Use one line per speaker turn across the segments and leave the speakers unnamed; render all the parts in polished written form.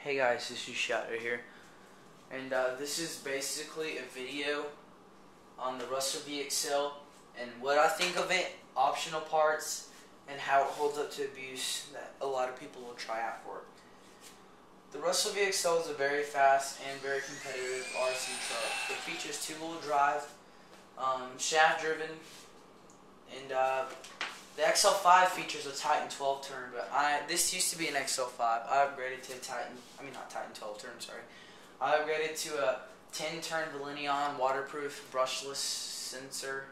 Hey guys, this is Shatter here, and this is basically a video on the Rustler VXL and what I think of it, optional parts, and how it holds up to abuse that a lot of people will try out for it. The Rustler VXL is a very fast and very competitive RC truck. It features two-wheel drive, shaft driven, and the XL5 features a Titan 12 turn, but this used to be an XL5. I upgraded to not Titan 12 turn, sorry. I upgraded to a 10 turn Valenion waterproof brushless sensor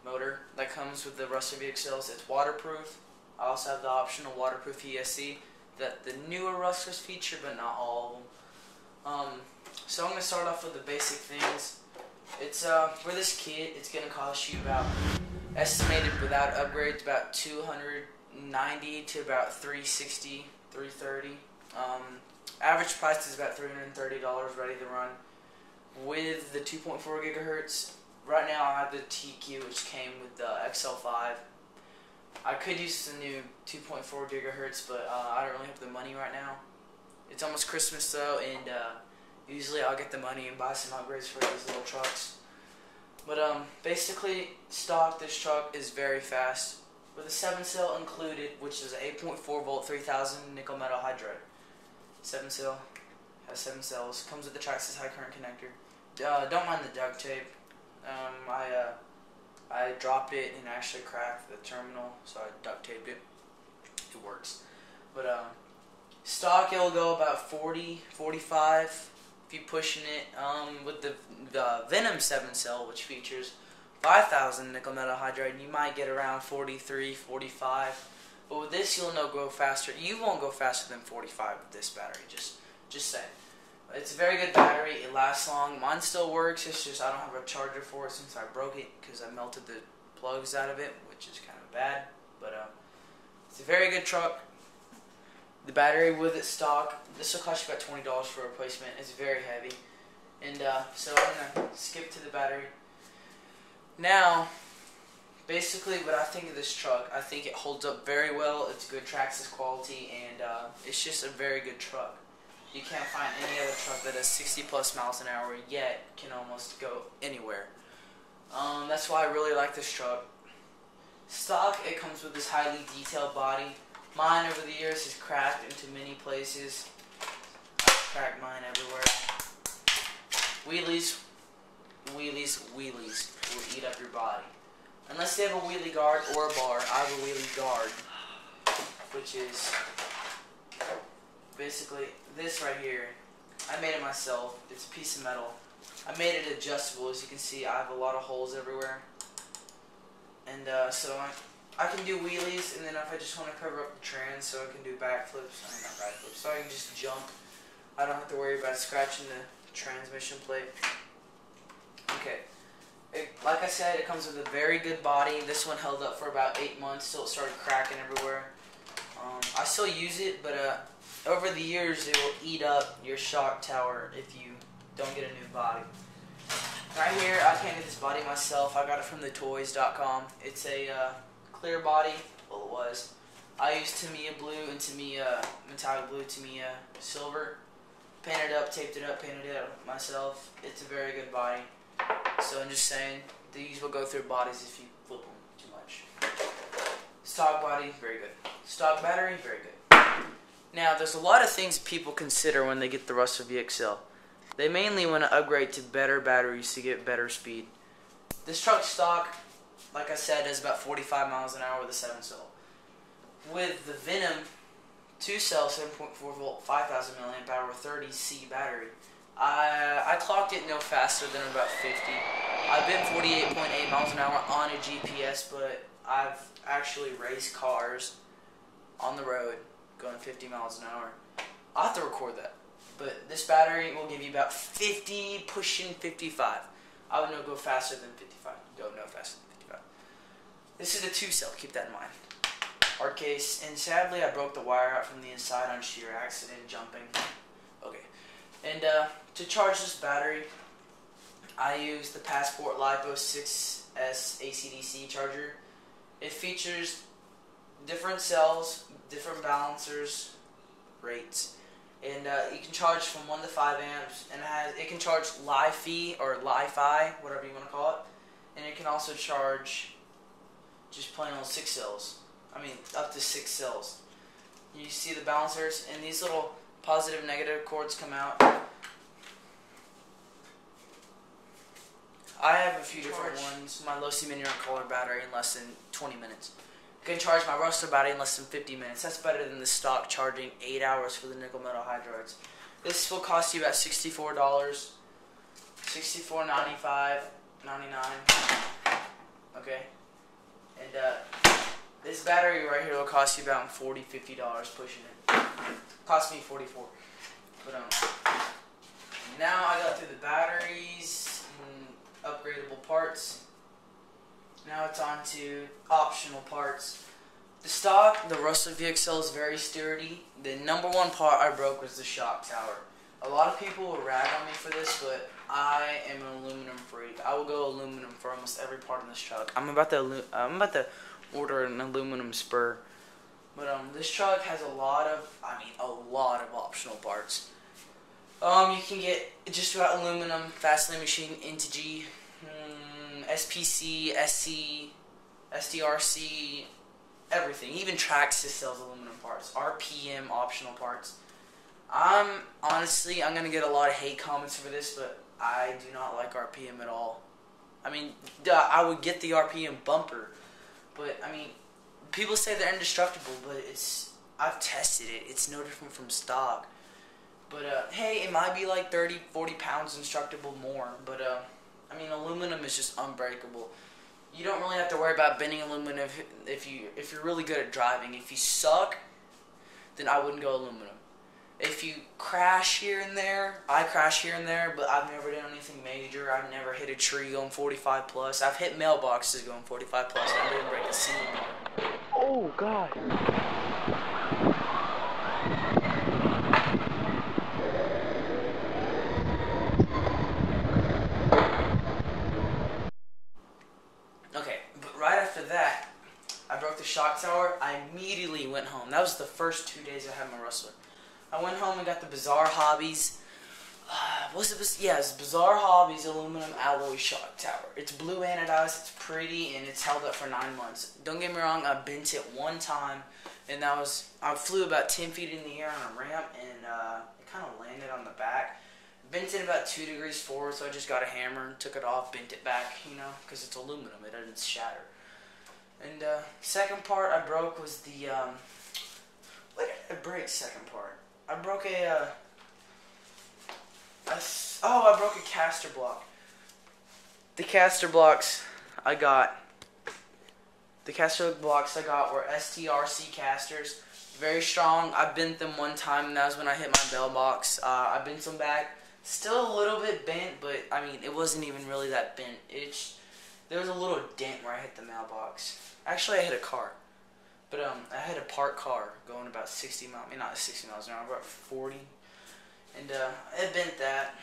motor that comes with the Rustler VXLs. It's waterproof. I also have the optional waterproof ESC that the newer Rustlers feature, but not all of them. So I'm going to start off with the basic things. It's for this kit, it's going to cost you about, estimated without upgrades, about $290 to about $360, $330. Average price is about $330 ready to run. With the 2.4 gigahertz, right now I have the TQ, which came with the XL5. I could use the new 2.4 gigahertz, but I don't really have the money right now. It's almost Christmas though, and usually I'll get the money and buy some upgrades for these little trucks. But basically, stock, this truck is very fast with a 7-cell included, which is an 8.4 volt 3000 nickel metal hydride. 7-cell, has 7 cells, comes with the Traxxas high current connector. Don't mind the duct tape. I dropped it and actually cracked the terminal, so I duct taped it. It works. But stock, it'll go about 40, 45. If you're pushing it, with the Venom 7-cell, which features 5000 nickel metal hydride, you might get around 43, 45. But with this, you'll go faster. You won't go faster than 45 with this battery. Just saying. It's a very good battery. It lasts long. Mine still works. It's just I don't have a charger for it since I broke it because I melted the plugs out of it, which is kind of bad. But it's a very good truck. The battery with its stock, this will cost you about $20 for a replacement. It's very heavy. And so I'm going to skip to the battery. Now, basically what I think of this truck, I think it holds up very well. It's good Traxxas quality, and it's just a very good truck. You can't find any other truck that has 60 plus miles an hour yet can almost go anywhere. That's why I really like this truck. Stock, it comes with this highly detailed body. Mine over the years has cracked into many places. I've cracked mine everywhere. Wheelies will eat up your body. Unless they have a wheelie guard or a bar. I have a wheelie guard, which is basically this right here. I made it myself. It's a piece of metal. I made it adjustable. As you can see, I have a lot of holes everywhere. And so I can do wheelies, and then if I just want to cover up the trans, so I can do backflips. I mean, not backflips, so I can just jump. I don't have to worry about scratching the transmission plate. Okay. Like I said, it comes with a very good body. This one held up for about 8 months till it started cracking everywhere. I still use it, but over the years it will eat up your shock tower if you don't get a new body. Right here, I painted this body myself. I got it from thetoys.com. It's a clear body. Well, it was. I used Tamiya blue and Tamiya metallic blue, Tamiya silver. Painted it up, taped it up, painted it up myself. It's a very good body. So I'm just saying, these will go through bodies if you flip them too much. Stock body, very good. Stock battery, very good. Now, there's a lot of things people consider when they get the Rustler VXL. They mainly want to upgrade to better batteries to get better speed. This truck stock, like I said, is about 45 miles an hour with a 7-cell. With the Venom 2-cell 7.4 volt 5000 milliamp hour 30C battery, I clocked it no faster than about 50. I've been 48.8 miles an hour on a GPS, but I've actually raced cars on the road going 50 miles an hour. I'll have to record that. But this battery will give you about 50, pushing 55. I would go faster than 55. Go no faster than 55. This is a 2-cell, keep that in mind. Hard case, and sadly I broke the wire out from the inside on sheer accident jumping. Okay. And to charge this battery, I use the Passport LiPo 6S AC/DC charger. It features different cells, different balancers, rates. and you can charge from 1 to 5 amps, and it can charge Li-Fi or Li-Fi, whatever you want to call it, and it can also charge just plain old 6 cells. I mean, up to 6 cells. You see the balancers, and these little positive negative cords come out. I have a few different ones. My low C-mini color battery in less than 20 minutes. I can charge my Rustler battery in less than 50 minutes. That's better than the stock charging 8 hours for the nickel metal hydrides. This will cost you about $64, $64.95, $99. Okay, and this battery right here will cost you about $40, $50 pushing it. Cost me $44. But now I got through the batteries and upgradable parts. Now it's on to optional parts. The stock, the Rustler VXL is very sturdy. The number one part I broke was the shock tower. A lot of people will rag on me for this, but I am an aluminum freak. I will go aluminum for almost every part in this truck. I'm about to order an aluminum spur. But this truck has a lot of optional parts. You can get just about aluminum, fast lane machine, Integy, SPC, SC, SDRC, everything. Even Traxxas sells aluminum parts. RPM optional parts. I'm gonna get a lot of hate comments for this, but I do not like RPM at all. I mean, I would get the RPM bumper, but I mean, people say they're indestructible, but I've tested it. It's no different from stock. But hey, it might be like 30, 40 pounds indestructible more, but I mean, aluminum is just unbreakable. You don't really have to worry about bending aluminum if you're really good at driving. If you suck, then I wouldn't go aluminum. If you crash here and there, I crash here and there, but I've never done anything major. I've never hit a tree going 45 plus. I've hit mailboxes going 45 plus. I didn't break a single one. Oh God. Right after that, I broke the shock tower. I immediately went home. That was the first 2 days I had my Rustler. I went home and got the Bizarre Hobbies. Yeah, it's Bizarre Hobbies aluminum alloy shock tower. It's blue anodized, it's pretty, and it's held up for 9 months. Don't get me wrong, I bent it one time, and I flew about 10 feet in the air on a ramp, and it kind of landed on the back. Bent it about 2 degrees forward, so I just got a hammer and took it off, bent it back, because it's aluminum, it doesn't shatter. And second part I broke was the, what did I break second part? I broke I broke a caster block. The caster blocks I got were STRC casters, very strong. I bent them one time, and that was when I hit my bell box. I bent them back. Still a little bit bent, but I mean, it wasn't even really that bent. There was a little dent where I hit the mailbox. Actually, I hit a car, but I hit a parked car going about 60 miles. I mean, not 60 miles an hour, about 40, and it bent that.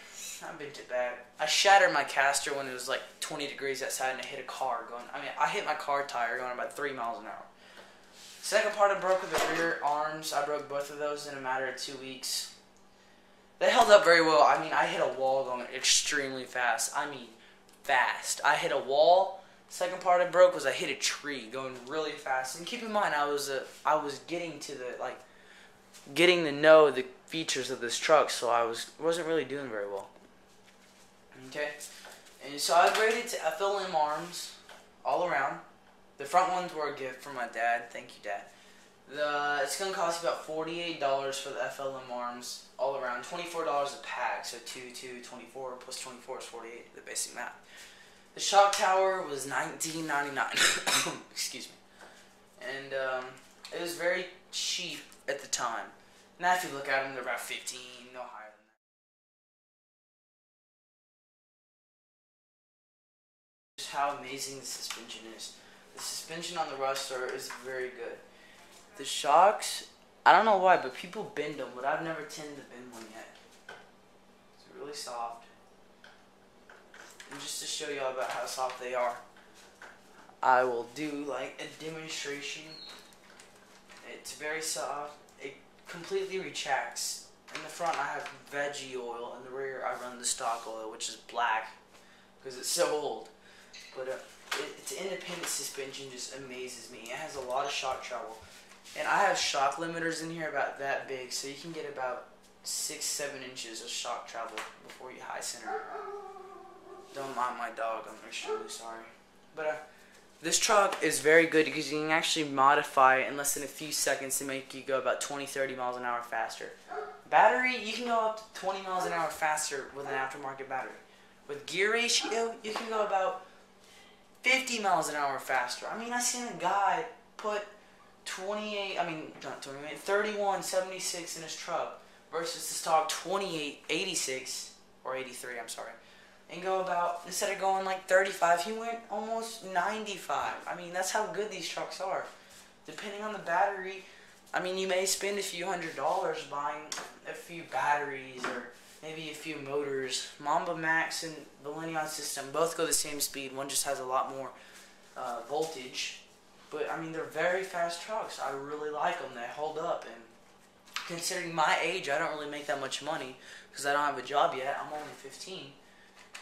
I bent it back. I shattered my caster when it was like 20 degrees outside, and I hit a car going. I hit my car tire going about 3 miles an hour. Second part I broke with the rear arms. I broke both of those in a matter of 2 weeks. They held up very well. I mean, I hit a wall going extremely fast. I mean, fast. I hit a wall. Second part I broke was I hit a tree going really fast. And keep in mind, I was getting to know the features of this truck, so I wasn't really doing very well. Okay, and so I upgraded to FLM arms all around. The front ones were a gift from my dad. Thank you, Dad. It's going to cost you about $48 for the FLM arms all around. $24 a pack, so 2, 24 plus 24 is 48, the basic math. The shock tower was $19.99. Excuse me. And it was very cheap at the time. Now if you look at them, they're about 15, no higher than that. Just how amazing the suspension is. The suspension on the Rustler is very good. The shocks, I don't know why, but people bend them, but I've never tended to bend one yet. It's really soft. And just to show y'all about how soft they are, I will do like a demonstration. It's very soft. It completely retracts In the front, I have veggie oil. In the rear, I run the stock oil, which is black because it's so old. But its independent suspension just amazes me. It has a lot of shock travel. And I have shock limiters in here about that big, so you can get about 6-7 inches of shock travel before you high center. Don't mind my dog, I'm extremely sorry. But this truck is very good because you can actually modify it in less than a few seconds to make you go about 20-30 miles an hour faster. Battery, you can go up to 20 miles an hour faster with an aftermarket battery. With gear ratio, you can go about 50 miles an hour faster. I mean, I seen a guy put 3176 in his truck versus the stock 2886 or 83, I'm sorry. And go about, instead of going like 35, he went almost 95. I mean, that's how good these trucks are. Depending on the battery, I mean, you may spend a few $100s buying a few batteries or maybe a few motors. Mamba Max and the Lineon system both go the same speed. One just has a lot more voltage. But, I mean, they're very fast trucks. I really like them. They hold up. And considering my age, I don't really make that much money because I don't have a job yet. I'm only 15.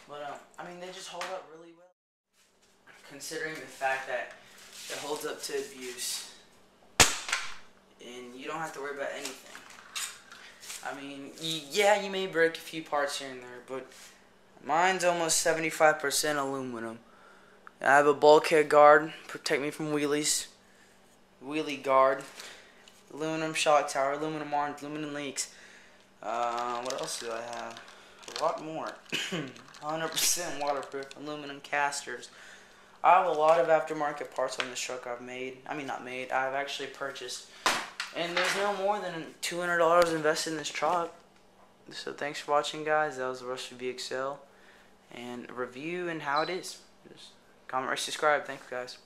But, I mean, they just hold up really well. Considering the fact that it holds up to abuse. And you don't have to worry about anything. I mean, yeah, you may break a few parts here and there, but mine's almost 75% aluminum. I have a bulkhead guard, protect me from wheelies. Wheelie guard. Aluminum shock tower, aluminum arms, aluminum leaks. What else do I have? A lot more. 100% waterproof, aluminum casters. I have a lot of aftermarket parts on this truck I've made. I mean, not made, I've actually purchased. And there's no more than $200 invested in this truck. So thanks for watching, guys. That was the Rustler VXL. And a review and how it is. Just comment, rate, subscribe. Thanks, guys.